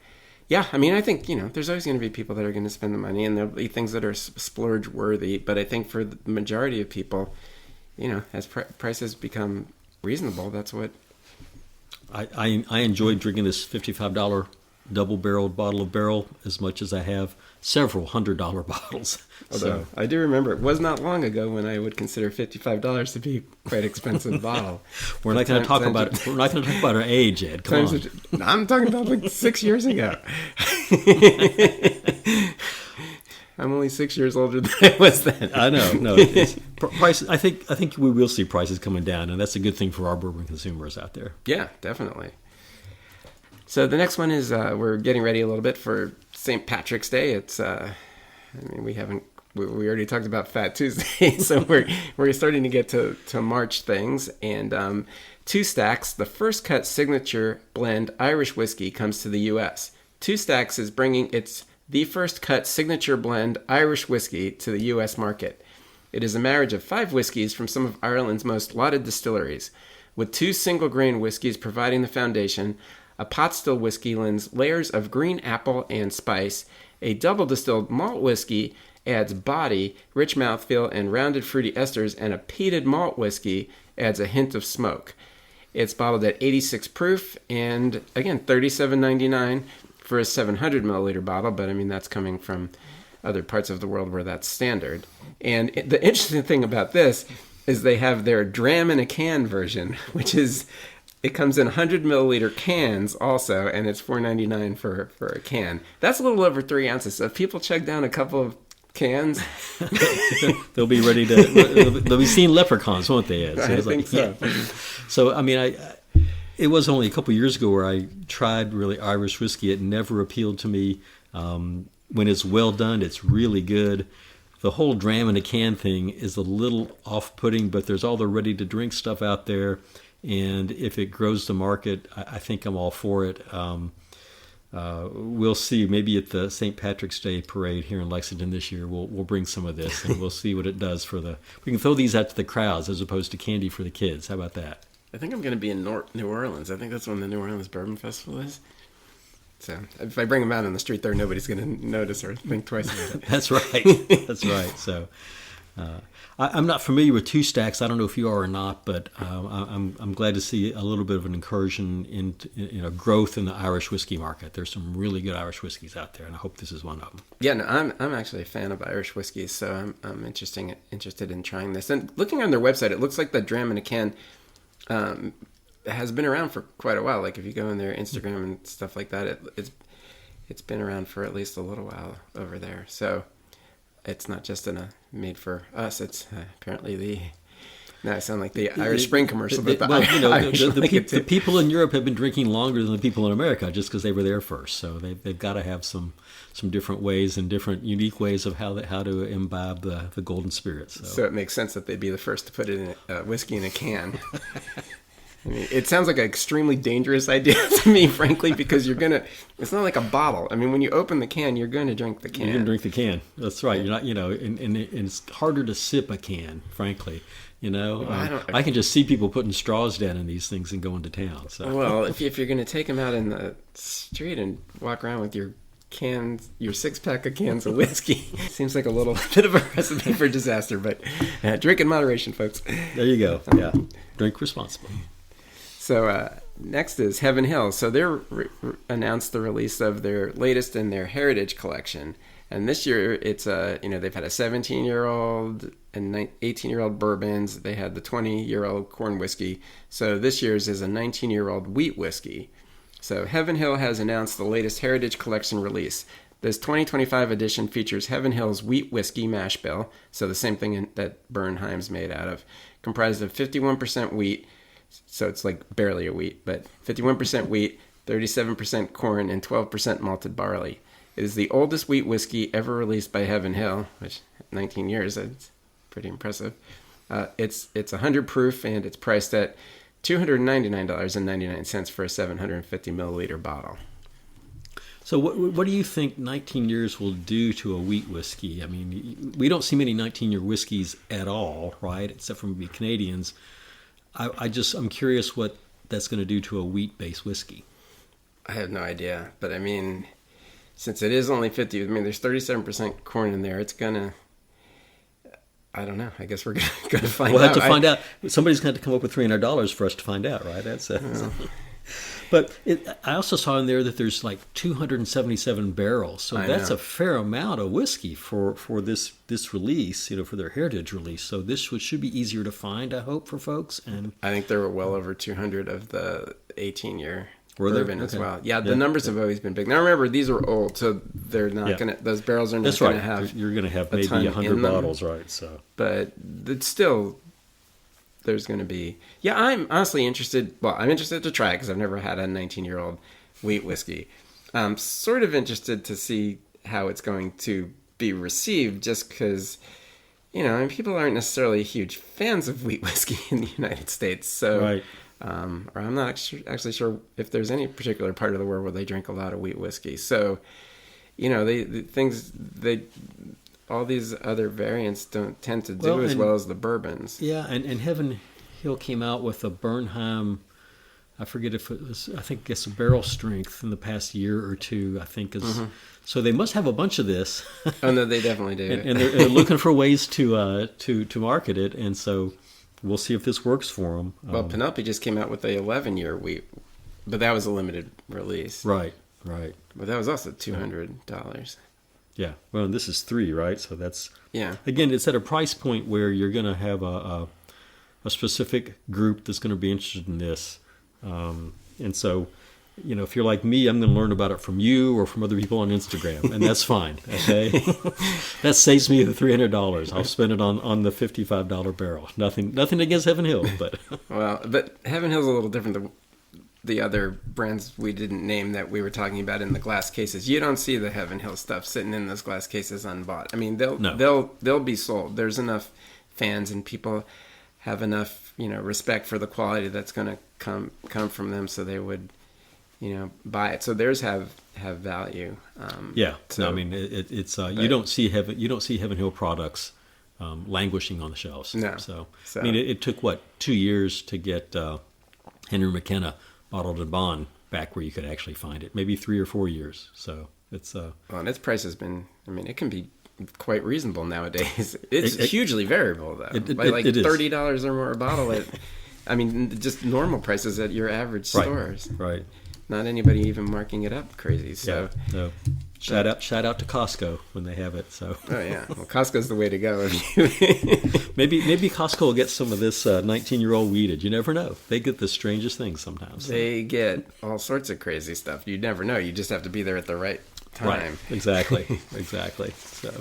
yeah, I mean, I think, there's always going to be people that are going to spend the money, and there'll be things that are splurge worthy. But I think for the majority of people, as prices become reasonable, that's what.
I enjoyed drinking this $55 double-barreled bottle of Barrel as much as I have several $100 bottles.
Although, I do remember it was not long ago when I would consider $55 to be quite expensive bottle.
We're not going to talk about it. We're not going to talk about our age, Ed. Come on.
I'm talking about like 6 years ago. I'm only 6 years older than I was then.
I know. No, prices. I think we will see prices coming down, and that's a good thing for our bourbon consumers out there.
Yeah, definitely. So the next one is we're getting ready a little bit for St. Patrick's Day. It's we already talked about Fat Tuesday, so we're starting to get to March things. And Two Stacks, the First Cut Signature Blend Irish Whiskey, comes to the U.S. Two Stacks is bringing its The First Cut Signature Blend Irish Whiskey to the U.S. market. It is a marriage of 5 whiskeys from some of Ireland's most lauded distilleries, with 2 single-grain whiskeys providing the foundation. A pot still whiskey lends layers of green apple and spice. A double distilled malt whiskey adds body, rich mouthfeel, and rounded fruity esters, and a peated malt whiskey adds a hint of smoke. It's bottled at 86 proof, and again, $37.99 for a 700 milliliter bottle, but I mean, that's coming from other parts of the world where that's standard. And the interesting thing about this is they have their dram in a can version, which is, it comes in 100 milliliter cans also, and it's $4.99 for a can. That's a little over 3 ounces. So if people chug down a couple of cans,
they'll be ready to. They'll be seeing leprechauns, won't they, Ed? So
I think so.
So I mean, it was only a couple years ago where I tried really Irish whiskey. It never appealed to me. When it's well done, it's really good. The whole dram in a can thing is a little off-putting, but there's all the ready-to-drink stuff out there. And if it grows the market, I think I'm all for it. We'll see. Maybe at the St. Patrick's Day parade here in Lexington this year, we'll bring some of this, and we'll see what it does for the. We can throw these out to the crowds as opposed to candy for the kids. How about that?
I think I'm going to be in New Orleans. I think that's when the New Orleans Bourbon Festival is. So if I bring them out on the street there, nobody's going to notice or think twice about it.
That's right. That's right. So. I'm not familiar with Two Stacks. I don't know if you are or not, but I'm glad to see a little bit of an incursion in growth in the Irish whiskey market. There's some really good Irish whiskeys out there, and I hope this is one of them.
Yeah, no, I'm actually a fan of Irish whiskeys, so I'm interested in trying this. And looking on their website, it looks like the dram in a can has been around for quite a while. Like if you go on their Instagram and stuff like that, it's been around for at least a little while over there. So. It's not just made for us. It's apparently now I sound like the Irish Spring commercial.
The people in Europe have been drinking longer than the people in America just because they were there first. So they've got to have some different ways and different unique ways of how to imbibe the golden spirits.
So it makes sense that they'd be the first to put in whiskey in a can. I mean, it sounds like an extremely dangerous idea to me, frankly, because it's not like a bottle. I mean, when you open the can, you're going to drink the can.
You're going to drink the can. That's right. You're not, and it's harder to sip a can, frankly. I can just see people putting straws down in these things and going to town. So.
Well, if you're going to take them out in the street and walk around with your cans, your 6-pack of cans of whiskey, seems like a little bit of a recipe for disaster, but drink in moderation, folks.
There you go. Yeah. Drink responsibly.
So next is Heaven Hill. So they announced the release of their latest in their Heritage Collection. And this year it's they've had a 17-year-old and 18-year-old bourbons. They had the 20-year-old corn whiskey. So this year's is a 19-year-old wheat whiskey. So Heaven Hill has announced the latest Heritage Collection release. This 2025 edition features Heaven Hill's wheat whiskey mash bill. So the same thing that Bernheim's made out of. Comprised of 51% wheat. So it's like barely a wheat, but 51% wheat, 37% corn, and 12% malted barley. It is the oldest wheat whiskey ever released by Heaven Hill, which 19 years, that's pretty impressive. It's 100 proof, and it's priced at $299.99 for a 750 milliliter bottle.
So what do you think 19 years will do to a wheat whiskey? I mean, we don't see many 19-year whiskeys at all, right, except for maybe Canadians. I'm curious what that's going to do to a wheat-based whiskey.
I have no idea, but I mean, since it is only 50, I mean, there's 37% corn in there. It's gonna, I don't know. I guess we're gonna find out.
We'll have to find out. Somebody's going to have to come up with $300 for us to find out, right? That's. But I also saw in there that there's like 277 barrels, so that's a fair amount of whiskey for this release, for their heritage release. So this should be easier to find, I hope, for folks. And
I think there were well over 200 of the 18-year bourbon as well. Yeah, the numbers have always been big. Now remember, these are old, so they're not gonna. Those barrels are not going to have.
You're going to have maybe 100 bottles, right? So,
but it's still. There's going to be... Yeah, I'm honestly interested... Well, I'm interested to try it because I've never had a 19-year-old wheat whiskey. I'm sort of interested to see how it's going to be received just because, people aren't necessarily huge fans of wheat whiskey in the United States. So,
right.
Or I'm not actually sure if there's any particular part of the world where they drink a lot of wheat whiskey. So, all these other variants don't tend to do as well as the bourbons.
Yeah, and Heaven Hill came out with a Bernheim, I forget if it was, I think it's a barrel strength in the past year or two, I think. So they must have a bunch of this.
Oh, no, they definitely do.
and they're looking for ways to market it, and so we'll see if this works for them.
Well, Penelope just came out with a 11-year wheat, but that was a limited release.
Right.
But that was also $200.
Yeah. Well, and this is 3, right? So that's,
Yeah.
again, it's at a price point where you're going to have a specific group that's going to be interested in this. And so, if you're like me, I'm going to learn about it from you or from other people on Instagram, and that's fine. Okay, that saves me the $300. I'll spend it on the $55 barrel. Nothing against Heaven Hill, but
but Heaven Hill's a little different than the other brands we didn't name that we were talking about in the glass cases. You don't see the Heaven Hill stuff sitting in those glass cases unbought. I mean, they'll be sold. There's enough fans and people have enough respect for the quality that's going to come from them, so they would buy it. So theirs have value.
Yeah. So I mean, it's you don't see Heaven Hill products languishing on the shelves.
No.
So I mean, it took 2 years to get Henry McKenna bottled and bond back where you could actually find it. Maybe 3 or 4 years. So it's
and its price has been. I mean, it can be quite reasonable nowadays. It's hugely variable though. By like $30 or more a bottle. I mean, just normal prices at your average stores.
Right.
Not anybody even marking it up crazy. So,
no. Shout out to Costco when they have it. So.
Oh yeah, well, Costco's the way to go.
maybe Costco will get some of this 19-year-old weeded. You never know. They get the strangest things sometimes.
They get all sorts of crazy stuff. You never know. You just have to be there at the right time.
Right. Exactly. So.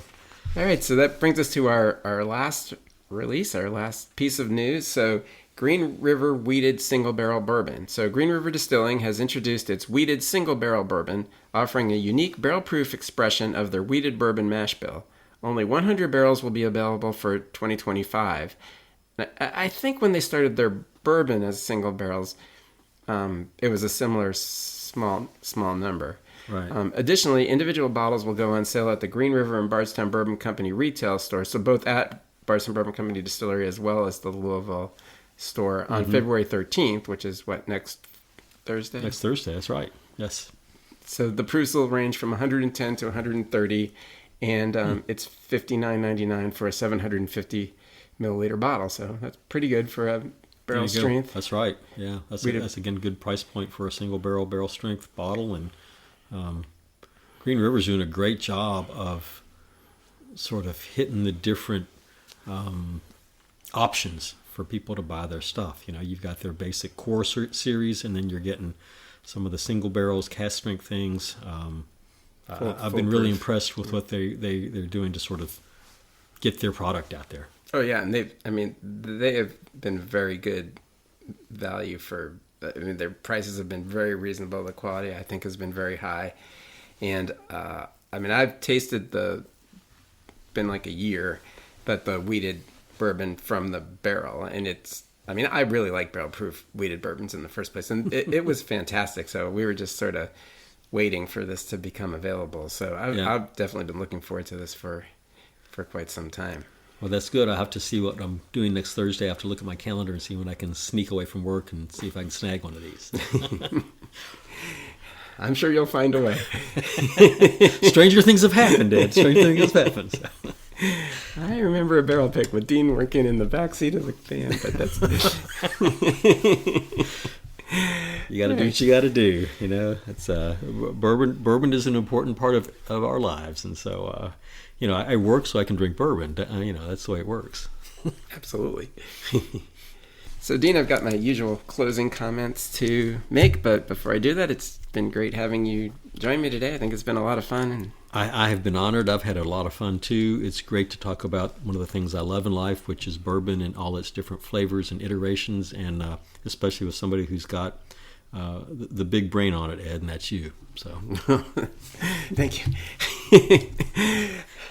All right. So that brings us to our last release, our last piece of news. So. Green River Wheated Single Barrel Bourbon. So Green River Distilling has introduced its Wheated Single Barrel Bourbon, offering a unique barrel-proof expression of their wheated bourbon mash bill. Only 100 barrels will be available for 2025. I think when they started their bourbon as single barrels, it was a similar small number.
Right.
Additionally, individual bottles will go on sale at the Green River and Bardstown Bourbon Company retail stores, so both at Bardstown Bourbon Company Distillery as well as the Louisville store on February 13th, which is next Thursday?
Next Thursday, that's right. Yes.
So the proofs will range from 110 to 130, and it's $59.99 for a 750 milliliter bottle. So that's pretty good for a barrel strength.
That's right. Yeah, that's again a good price point for a single barrel strength bottle. And Green River's doing a great job of sort of hitting the different options for people to buy their stuff. You've got their basic core series, and then you're getting some of the single barrels, cast strength things. I've been really impressed with what they're doing to sort of get their product out there.
Oh yeah, and they have been very good value for. Their prices have been very reasonable. The quality, I think, has been very high, and I've tasted been like a year, but the wheated bourbon from the barrel, and I really like barrel proof wheated bourbons in the first place, and it was fantastic. So we were just sort of waiting for this to become available. So I've definitely been looking forward to this for quite some time.
Well, that's good. I'll have to see what I'm doing next Thursday. I have to look at my calendar and see when I can sneak away from work and see if I can snag one of these.
I'm sure you'll find a way.
Stranger things have happened, Ed. Stranger things have happened. So.
I remember a barrel pick with Dean working in the back seat of the van, but that's
you got to do what you got to do. It's bourbon is an important part of our lives, and so I work so I can drink bourbon. That's the way it works.
Absolutely. So, Dean, I've got my usual closing comments to make, but before I do that, it's been great having you join me today. I think it's been a lot of fun. And
I have been honored. I've had a lot of fun, too. It's great to talk about one of the things I love in life, which is bourbon and all its different flavors and iterations, and especially with somebody who's got the big brain on it, Ed, and that's you. So,
Thank you.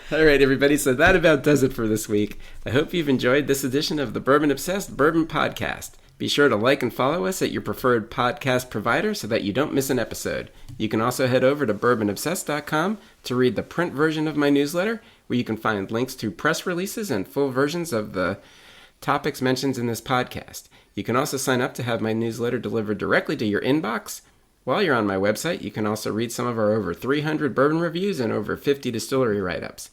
All right, everybody. So that about does it for this week. I hope you've enjoyed this edition of the Bourbon Obsessed Bourbon Podcast. Be sure to like and follow us at your preferred podcast provider so that you don't miss an episode. You can also head over to bourbonobsessed.com to read the print version of my newsletter, where you can find links to press releases and full versions of the topics mentioned in this podcast. You can also sign up to have my newsletter delivered directly to your inbox. While you're on my website, you can also read some of our over 300 bourbon reviews and over 50 distillery write-ups.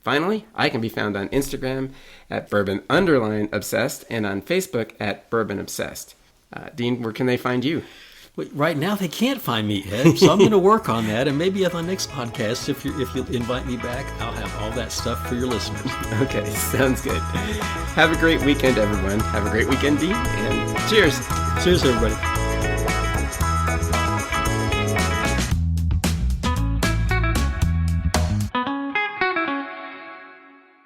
Finally, I can be found on Instagram at Bourbon_Obsessed and on Facebook at Bourbon Obsessed. Dean, where can they find you?
Right now they can't find me, Ed, so I'm going to work on that, and maybe on the next podcast, if you invite me back, I'll have all that stuff for your listeners.
Okay, sounds good. Have a great weekend, everyone. Have a great weekend, Dean, and cheers.
Cheers, everybody.